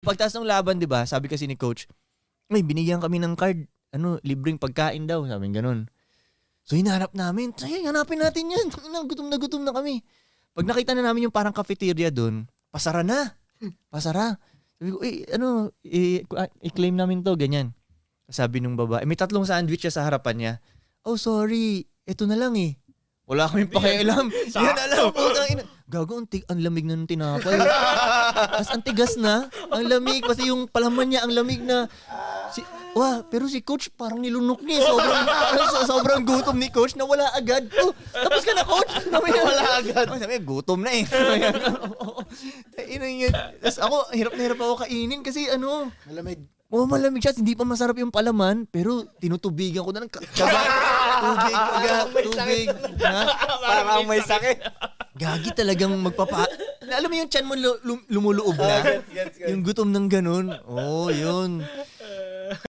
Pagtaas ng laban, di ba, sabi kasi ni coach, may binigyan kami ng card, libreng pagkain daw, sabi ganun. So hinahanap namin, hanapin natin yan, gutom na kami. Pag nakita na namin yung parang cafeteria doon, pasara na. Pasara. Sabi ko, i-claim namin to, ganyan. Sabi nung babae, may 3 sandwich sa harapan niya. Oh, sorry, ito na lang eh. Wala kaming pakialam. Yan alam po. Gago, ang lamig na ng tinapay. Tapos ang tigas na, ang lamig. Kasi yung palaman niya, ang lamig na. Pero si coach parang nilunok niya. Sobrang gutom ni coach na wala agad. Tapos ka na, coach. Wala agad. Sabi, gutom na eh. Tapos ako, hirap na hirap ako kainin kasi malamig. Malamig siya. Hindi pa masarap yung palaman, pero tinutubigan ko na ng tubig. Parang may sakit. Gagi talagang alam mo yung tiyan mo lumuluob na? Yung gutom ng ganun. Yun.